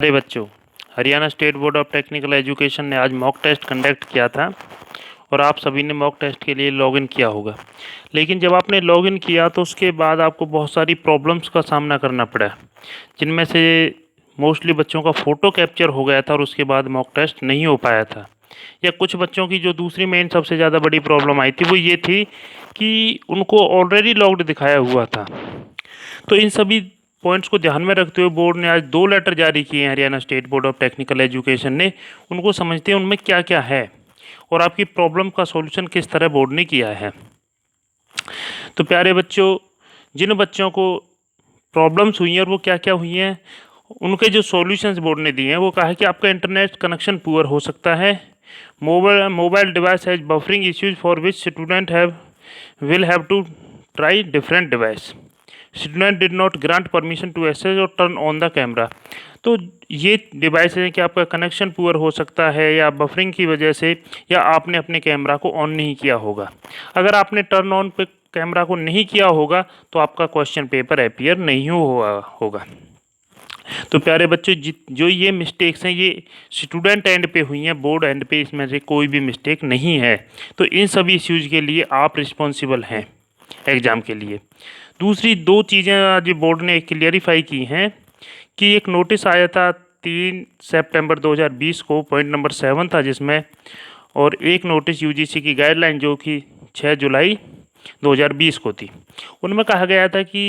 अरे बच्चों, Haryana state board of technical education ने आज मॉक टेस्ट कंडक्ट किया था और आप सभी ने मॉक टेस्ट के लिए लॉगिन किया होगा। लेकिन जब आपने लॉगिन किया तो उसके बाद आपको बहुत सारी प्रॉब्लम्स का सामना करना पड़ा, जिनमें से मोस्टली बच्चों का फ़ोटो कैप्चर हो गया था और उसके बाद मॉक टेस्ट नहीं हो पाया था। या कुछ बच्चों की जो दूसरी मेन सबसे ज़्यादा बड़ी प्रॉब्लम आई थी वो ये थी कि उनको ऑलरेडी लॉग्ड दिखाया हुआ था। तो इन सभी पॉइंट्स को ध्यान में रखते हुए बोर्ड ने आज 2 लेटर जारी किए हैं Haryana state board of technical education ने। उनको समझते हैं उनमें क्या-क्या है और आपकी प्रॉब्लम का सॉल्यूशन किस तरह बोर्ड ने किया है। तो प्यारे बच्चों, जिन बच्चों को प्रॉब्लम्स हुई हैं और वो क्या-क्या हुई हैं, उनके जो सॉल्यूशंस बोर्ड ने दिए हैं वो कहा है कि आपका इंटरनेट कनेक्शन पुअर हो सकता है। Mobile device has buffering issues for which student will have to try different device. Student did not grant permission to access और टर्न ऑन द कैमरा। तो ये डिवाइस है कि आपका कनेक्शन पुअर हो सकता है या बफरिंग की वजह से, या आपने अपने कैमरा को ऑन नहीं किया होगा। अगर आपने टर्न ऑन पे कैमरा को नहीं किया होगा तो आपका क्वेश्चन पेपर अपीयर नहीं हुआ होगा। तो प्यारे बच्चों, जो ये मिस्टेक्स हैं ये स्टूडेंट एंड पे हुई हैं, बोर्ड एंड पे इसमें से कोई भी मिस्टेक नहीं है। तो इन सभी इश्यूज़ के लिए आप रिस्पॉन्सिबल हैं एग्ज़ाम के लिए। दूसरी 2 चीज़ें आज बोर्ड ने क्लियरिफाई की हैं कि एक नोटिस आया था 3 सितंबर 2020 को, पॉइंट नंबर 7 था जिसमें, और एक नोटिस यूजीसी की गाइडलाइन जो कि 6 जुलाई 2020 को थी। उनमें कहा गया था कि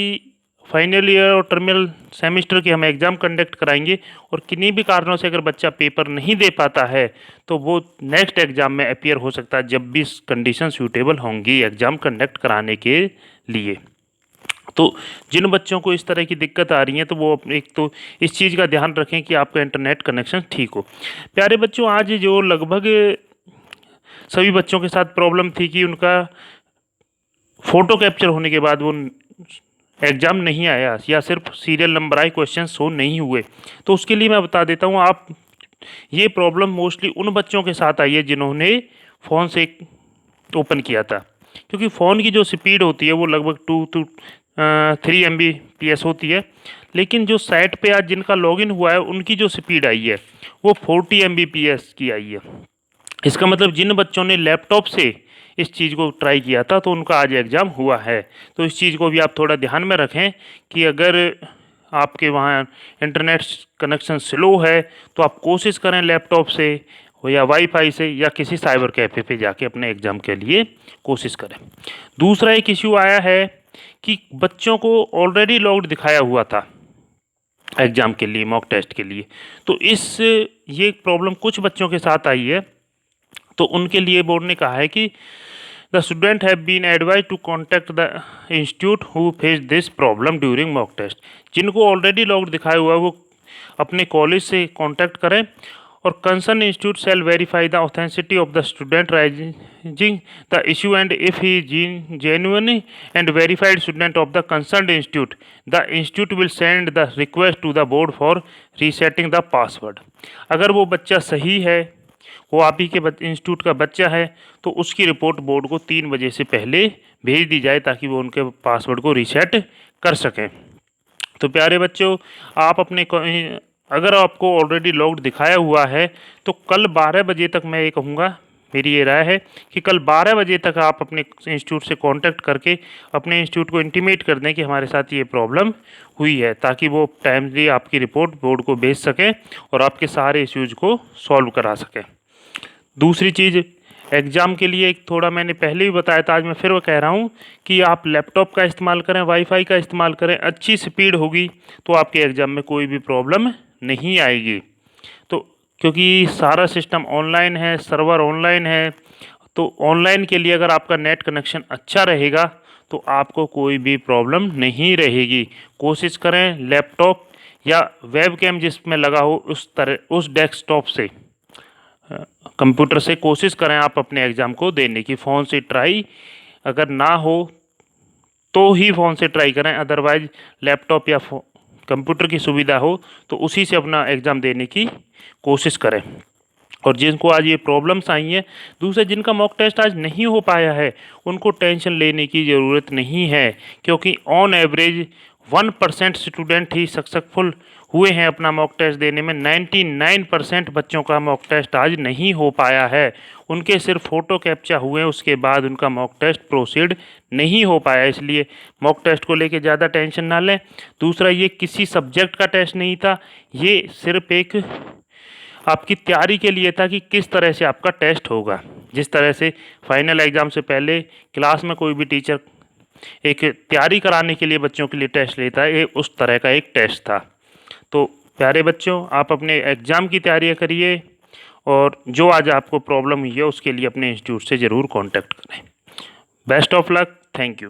फाइनल ईयर और टर्मिनल सेमेस्टर के हम एग्ज़ाम कंडक्ट कराएंगे और किन्हीं भी कारणों से अगर बच्चा पेपर नहीं दे पाता है तो वो नेक्स्ट एग्ज़ाम में अपीयर हो सकता है जब भी कंडीशन सूटेबल होंगी एग्ज़ाम कंडक्ट कराने के लिए। तो जिन बच्चों को इस तरह की दिक्कत आ रही है तो वो एक तो इस चीज़ का ध्यान रखें कि आपका इंटरनेट कनेक्शन ठीक हो। प्यारे बच्चों, आज जो लगभग सभी बच्चों के साथ प्रॉब्लम थी कि उनका फ़ोटो कैप्चर होने के बाद वो एग्ज़ाम नहीं आया या सिर्फ सीरियल नंबर आए, क्वेश्चन शो नहीं हुए। तो उसके लिए मैं बता देता हूँ, आप ये प्रॉब्लम मोस्टली उन बच्चों के साथ आई है जिन्होंने फ़ोन से ओपन किया था, क्योंकि फ़ोन की जो स्पीड होती है वो लगभग 2 to 3 Mbps होती है। लेकिन जो साइट पे आज जिनका लॉगिन हुआ है उनकी जो स्पीड आई है वो 40 Mbps की आई है। इसका मतलब जिन बच्चों ने लैपटॉप से इस चीज़ को ट्राई किया था तो उनका आज एग्ज़ाम हुआ है। तो इस चीज़ को भी आप थोड़ा ध्यान में रखें कि अगर आपके वहाँ इंटरनेट कनेक्शन स्लो है तो आप कोशिश करें लैपटॉप से हो या वाईफाई से या किसी साइबर कैफ़े पे जाके अपने एग्ज़ाम के लिए कोशिश करें। दूसरा एक इश्यू आया है कि बच्चों को ऑलरेडी लॉग्ड दिखाया हुआ था एग्ज़ाम के लिए, मॉक टेस्ट के लिए। तो ये प्रॉब्लम कुछ बच्चों के साथ आई है। तो उनके लिए बोर्ड ने कहा है कि the student have been advise to contact the institute who face this problem during mock test. जिनको ऑलरेडी लॉग्ड दिखाया हुआ है वो अपने कॉलेज से कॉन्टैक्ट करें और concern institute shall verify the authenticity of the student raising the issue and if he genuine and verified student of the concern institute, the institute will send the request to the board for resetting the password. अगर वो बच्चा सही है, वो आप ही के institute का बच्चा है, तो उसकी रिपोर्ट बोर्ड को 3 बजे से पहले भेज दी जाए ताकि वो उनके पासवर्ड को रीसेट कर सकें। तो प्यारे बच्चों, आप अपने अगर आपको ऑलरेडी लॉग्ड दिखाया हुआ है तो कल 12 बजे तक, मैं ये कहूँगा, मेरी ये राय है कि कल 12 बजे तक आप अपने इंस्टीट्यूट से कांटेक्ट करके अपने इंस्टीट्यूट को इंटीमेट कर दें कि हमारे साथ ये प्रॉब्लम हुई है, ताकि वो टाइमली आपकी रिपोर्ट बोर्ड को भेज सकें और आपके सारे इश्यूज़ को सॉल्व करा सकें। दूसरी चीज़, एग्ज़ाम के लिए एक थोड़ा मैंने पहले भी बताया था, आज मैं फिर वो कह रहा हूँ कि आप लैपटॉप का इस्तेमाल करें, वाईफाई का इस्तेमाल करें, अच्छी स्पीड होगी तो आपके एग्ज़ाम में कोई भी प्रॉब्लम नहीं आएगी। तो क्योंकि सारा सिस्टम ऑनलाइन है, सर्वर ऑनलाइन है, तो ऑनलाइन के लिए अगर आपका नेट कनेक्शन अच्छा रहेगा तो आपको कोई भी प्रॉब्लम नहीं रहेगी। कोशिश करें लैपटॉप या वेबकैम जिसमें लगा हो उस डेस्कटॉप से, कंप्यूटर से कोशिश करें आप अपने एग्ज़ाम को देने की। फ़ोन से ट्राई अगर ना हो तो ही फ़ोन से ट्राई करें, अदरवाइज़ लैपटॉप या कंप्यूटर की सुविधा हो तो उसी से अपना एग्ज़ाम देने की कोशिश करें। और जिनको आज ये प्रॉब्लम्स आई हैं, दूसरे जिनका मॉक टेस्ट आज नहीं हो पाया है, उनको टेंशन लेने की ज़रूरत नहीं है, क्योंकि on average 1% student he successful हुए हैं अपना मॉक टेस्ट देने में। 99% बच्चों का मॉक टेस्ट आज नहीं हो पाया है। उनके सिर्फ फ़ोटो कैप्चा हुए, उसके बाद उनका मॉक टेस्ट प्रोसीड नहीं हो पाया। इसलिए मॉक टेस्ट को लेके ज़्यादा टेंशन ना लें। दूसरा, ये किसी सब्जेक्ट का टेस्ट नहीं था, ये सिर्फ एक आपकी तैयारी के लिए था कि किस तरह से आपका टेस्ट होगा। जिस तरह से फाइनल एग्ज़ाम से पहले क्लास में कोई भी टीचर एक तैयारी कराने के लिए बच्चों के लिए टेस्ट लेता है, ये उस तरह का एक टेस्ट था। तो प्यारे बच्चों, आप अपने एग्ज़ाम की तैयारियाँ करिए और जो आज आपको प्रॉब्लम हुई है उसके लिए अपने इंस्टीट्यूट से ज़रूर कॉन्टैक्ट करें। Best of luck. Thank you.